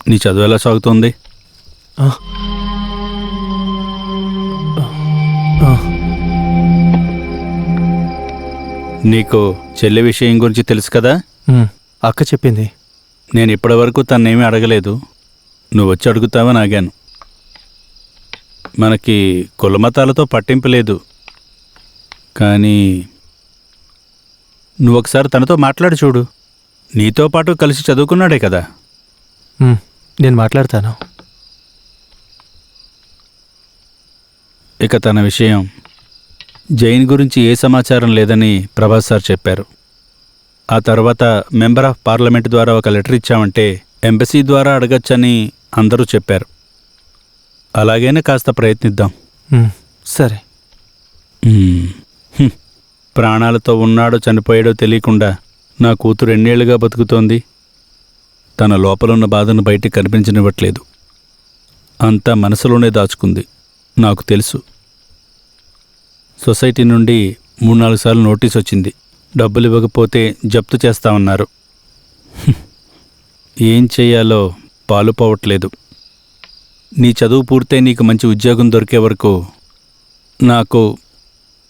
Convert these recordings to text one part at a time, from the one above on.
నీ చదువు ఎలా సాగుతుంది? నీకు చెల్లి విషయం గురించి తెలుసు కదా? అక్క చెప్పింది. నేను ఇప్పటివరకు తన్నేమీ అడగలేదు. నువ్వు వచ్చి అడుగుతావని ఆగాను. మనకి కులమతాలతో పట్టింపు లేదు, కానీ నువ్వు ఒకసారి తనతో మాట్లాడి చూడు. నీతో పాటు కలిసి చదువుకున్నాడే కదా. నేను మాట్లాడతాను. ఇక తన విషయం, జైన్ గురించి ఏ సమాచారం లేదని ప్రభాస్ సార్ చెప్పారు. ఆ తర్వాత మెంబర్ ఆఫ్ పార్లమెంట్ ద్వారా ఒక లెటర్ ఇచ్చామంటే ఎంబసీ ద్వారా అడగచ్చని అందరూ చెప్పారు. అలాగైనా కాస్త ప్రయత్నిద్దాం. సరే. ప్రాణాలతో ఉన్నాడో చనిపోయాడో తెలియకుండా నా కూతురు ఎన్నేళ్లుగా బతుకుతోంది. తన లోపలున్న బాధను బయటికి కనిపించనివ్వట్లేదు. అంతా మనసులోనే దాచుకుంది. నాకు తెలుసు. సొసైటీ నుండి 3-4 సార్లు నోటీస్ వచ్చింది. డబ్బులు ఇవ్వకపోతే జప్తు చేస్తామన్నారు. ఏం చెయ్యాలో పాలుపోవట్లేదు. నీ చదువు పూర్తయి నీకు మంచి ఉద్యోగం దొరికే వరకు నాకు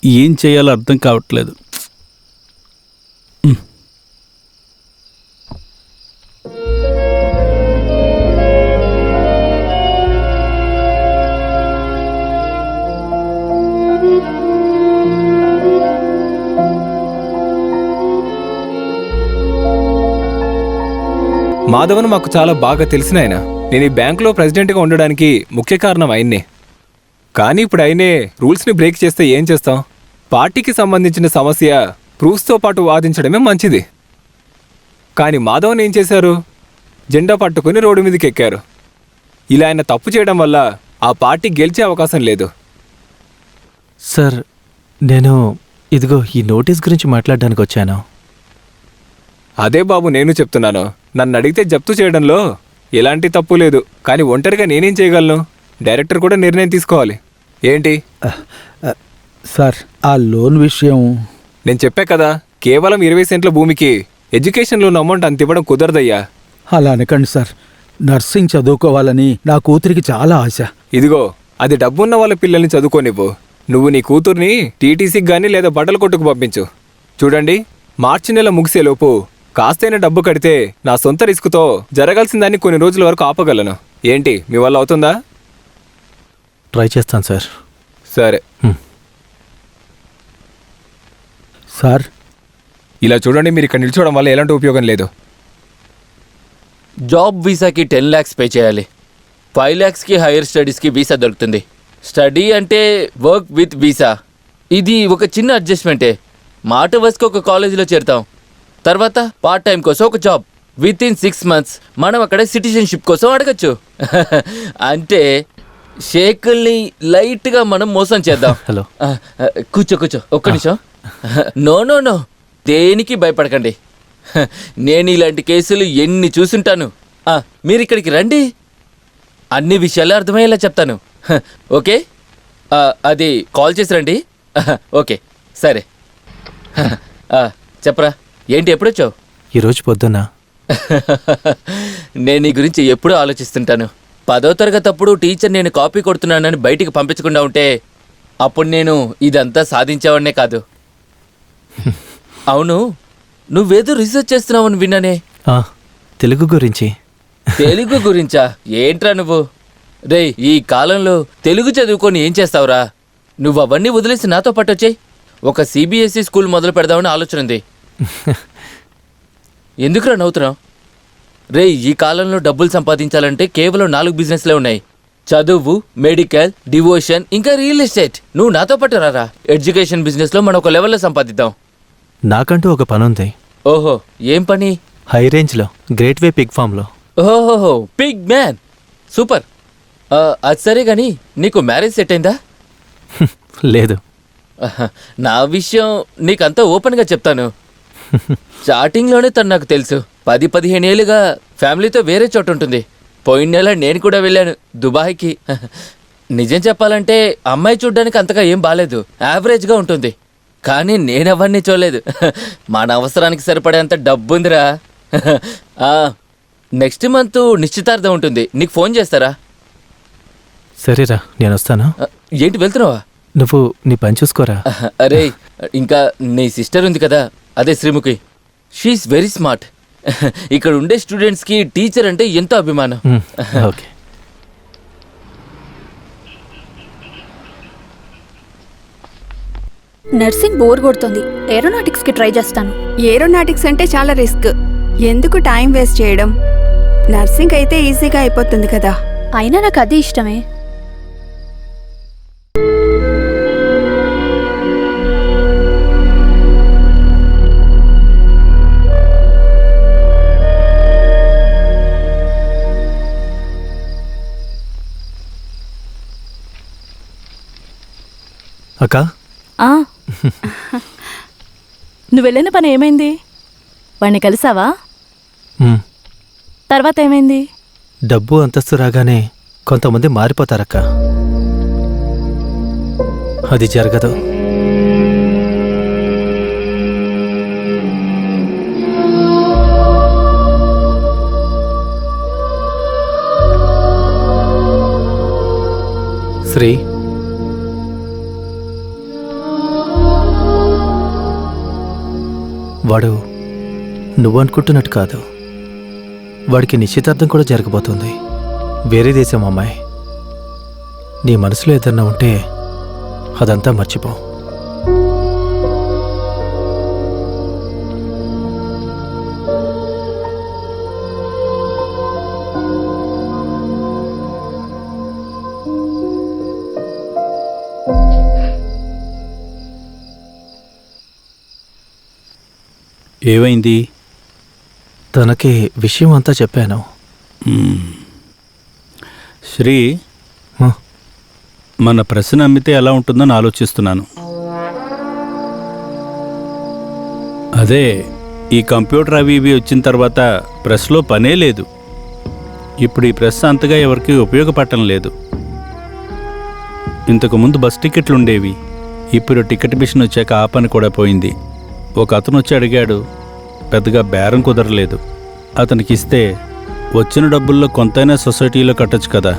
ఏం చేయాలో అర్థం కావట్లేదు. మాధవన్ మాకు చాలా బాగా తెలిసిన ఆయన. నేను ఈ బ్యాంకులో ప్రెసిడెంట్గా ఉండడానికి ముఖ్య కారణం ఆయన్నే. కానీ ఇప్పుడు ఆయనే రూల్స్ని బ్రేక్ చేస్తే ఏం చేస్తాం? పార్టీకి సంబంధించిన సమస్య ప్రూఫ్స్తో పాటు వాదించడమే మంచిది. కానీ మాధవన్ ఏం చేశారు? జెండా పట్టుకుని రోడ్డు మీదకి ఎక్కారు. ఇలా ఆయన తప్పు చేయడం వల్ల ఆ పార్టీ గెలిచే అవకాశం లేదు. సార్, నేను ఇదిగో ఈ నోటీస్ గురించి మాట్లాడడానికి వచ్చాను. అదే బాబు నేను చెప్తున్నాను. నన్ను అడిగితే జప్తు చేయడంలో ఎలాంటి తప్పు లేదు. కానీ ఒంటరిగా నేనేం చేయగలను? డైరెక్టర్ కూడా నిర్ణయం తీసుకోవాలి. ఏంటి సార్, ఆ లోన్ విషయం నేను చెప్పా కదా, కేవలం 20 సెంట్ల భూమికి ఎడ్యుకేషన్ లోన్ అమౌంట్ అంత ఇవ్వడం కుదరదయ్యా. అలా అనకండి సార్. నర్సింగ్ చదువుకోవాలని నా కూతురికి చాలా ఆశ. ఇదిగో, అది డబ్బున్న వాళ్ళ పిల్లల్ని చదువుకోనివ్వు. నువ్వు నీ కూతుర్ని టీటీసీకి గానీ లేదా బట్టల కొట్టుకు పంపించు. చూడండి, మార్చి నెల ముగిసేలోపు కాస్తైనా డబ్బు కడితే నా సొంత రిస్కుతో జరగాల్సిందాన్ని కొన్ని రోజుల వరకు ఆపగలను. ఏంటి, మీ వల్ల అవుతుందా? ట్రై చేస్తాను సార్. సరే. సార్, ఇలా చూడండి, మీరు ఇక్కడ నిల్చోవడం వల్ల ఎలాంటి ఉపయోగం లేదు. జాబ్ వీసాకి 10 lakhs పే చేయాలి. 5 lakhsకి హైయర్ స్టడీస్కి వీసా దొరుకుతుంది. స్టడీ అంటే వర్క్ విత్ వీసా. ఇది ఒక చిన్న అడ్జస్ట్మెంటే. మాట వరుసకి ఒక కాలేజీలో చేరుతాం. తర్వాత పార్ట్ టైం కోసం ఒక జాబ్. విత్ ఇన్ 6 months మనం అక్కడ సిటిజన్షిప్ కోసం అడగచ్చు. అంటే షేకుల్ని లైట్గా మనం మోసం చేద్దాం. హలో, కూర్చో ఒక్క నిమిషం. నో, దేనికి భయపడకండి. నేను ఇలాంటి కేసులు ఎన్ని చూసుంటాను. మీరు ఇక్కడికి రండి, అన్ని విషయాలు అర్థమయ్యేలా చెప్తాను. ఓకే, అది కాల్ చేసి రండి. ఓకే, సరే. చెప్పరా, ఏంటి ఎప్పుడొచ్చావు? ఈరోజు పొద్దున్న. నేను నీ గురించి ఎప్పుడూ ఆలోచిస్తుంటాను. 10వ తరగతి అప్పుడు టీచర్ నేను కాపీ కొడుతున్నానని బయటికి పంపించకుండా ఉంటే అప్పుడు నేను ఇదంతా సాధించేవాడినే కాదు. అవును, నువ్వేదో రీసెర్చ్ చేస్తున్నావని విన్నానే. తెలుగు గురించి. తెలుగు గురించా? ఏంట్రా నువ్వు? రేయ్, ఈ కాలంలో తెలుగు చదువుకొని ఏం చేస్తావురా? నువ్వు అవన్నీ వదిలేసి నాతో పాటు వచ్చేయ్. ఒక CBSE స్కూల్ మొదలు పెడదామని ఆలోచన ఉంది. ఎందుకురా నవ్వుతున్నావు? రేయ్, ఈ కాలంలో డబ్బులు సంపాదించాలంటే కేవలం 4 బిజినెస్లే ఉన్నాయి. చదువు, మెడికల్, డివోషన్, ఇంకా రియల్ ఎస్టేట్. నువ్వు నాతో పాటు రారా. ఎడ్యుకేషన్ బిజినెస్లో మనం ఒక లెవెల్లో సంపాదిద్దాం. నాకంటూ ఒక పని ఉంది. ఓహో, ఏం పని? హై రేంజ్లో గ్రేట్ వే పిగ్ ఫామ్లో. ఓహోహో, పిగ్ మ్యాన్, సూపర్. అది సరే కానీ నీకు మ్యారేజ్ సెట్ అయిందా? లేదు. నా విషయం నీకంతా ఓపెన్గా చెప్తాను. స్టార్టింగ్లోనే తను నాకు తెలుసు. 10-15 ఏళ్ళుగా ఫ్యామిలీతో వేరే చోట ఉంటుంది. పోయిన నెల నేను కూడా వెళ్ళాను దుబాయ్కి. నిజం చెప్పాలంటే అమ్మాయి చూడ్డానికి అంతగా ఏం బాలేదు, యావరేజ్గా ఉంటుంది. కానీ నేనెవరిని చూడలేదు. మన అవసరానికి సరిపడేంత డబ్బుందిరా. నెక్స్ట్ మంత్ నిశ్చితార్థం ఉంటుంది, నీకు ఫోన్ చేస్తారా? సరేరా, నేను వస్తాను. ఏంటి వెళ్తున్నావా? నువ్వు నీ పని చూసుకోరా. అరే, ఇంకా నీ సిస్టర్ ఉంది కదా, అదే శ్రీముఖి. She is very smart. ఇక్కడ ఉండే స్టూడెంట్స్కి టీచర్ అంటే ఎంతో అభిమానం. ఓకే. నర్సింగ్ బోర్ కొడుతుంది, ఏరోనాటిక్స్కి ట్రై చేస్తాను. ఏరోనాటిక్స్ అంటే చాలా రిస్క్, ఎందుకు టైం వేస్ట్ చేయడం? నర్సింగ్ అయితే ఈజీగా అయిపోతుంది కదా. అయినా నాకు అది ఇష్టమే. అక్క, నువ్వు వెళ్ళిన పని ఏమైంది? వాణ్ణి కలిసావా? తర్వాత ఏమైంది? డబ్బు అంతస్తు రాగానే కొంతమంది మారిపోతారక్క. అది జరగదు. శ్రీ, వాడు నువ్వు అనుకుంటున్నట్టు కాదు. వాడికి నిశ్చితార్థం కూడా జరగబోతుంది. వేరే దేశం అమ్మాయి. నీ మనసులో ఏదన్నా ఉంటే అదంతా మర్చిపో. ఏమైంది? తనకి విషయం అంతా చెప్పాను. శ్రీ, ఆ, మన ప్రశ్న అమ్మితే ఎలా ఉంటుందని ఆలోచిస్తున్నాను. అదే, ఈ కంప్యూటర్ అవి ఇవి వచ్చిన తర్వాత ప్రెస్లో పనే లేదు. ఇప్పుడు ఈ ప్రెస్ అంతగా ఎవరికి ఉపయోగపడటం లేదు. ఇంతకుముందు బస్ టికెట్లు ఉండేవి, ఇప్పుడు టికెట్ మిషన్ వచ్చాక ఆ పని కూడా పోయింది. ఒక అతను వచ్చి అడిగాడు, పెద్దగా బేరం కుదరలేదు. అతనికి ఇస్తే వచ్చిన డబ్బుల్లో కొంతైనా సొసైటీలో కట్టొచ్చు కదా.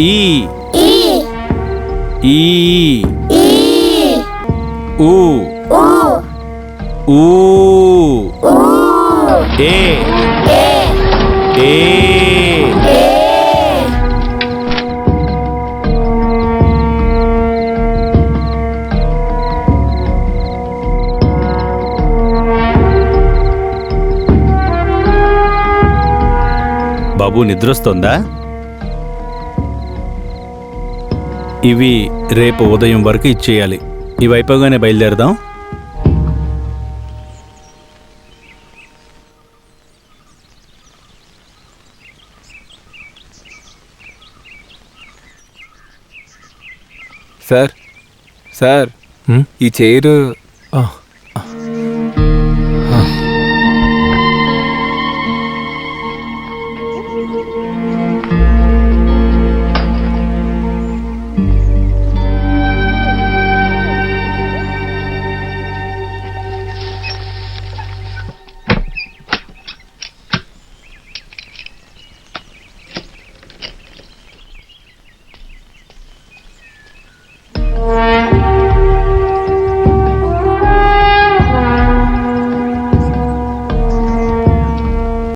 ఈ ఊ ఊ ఏ ఏ బాబు, నిద్రొస్తోందా? ఇవి రేపు ఉదయం వరకు ఇచ్చేయాలి. ఇవి అయిపోగానే బయలుదేరదాం. సార్, సార్, ఉమ్, ఈ చైరు ఆ,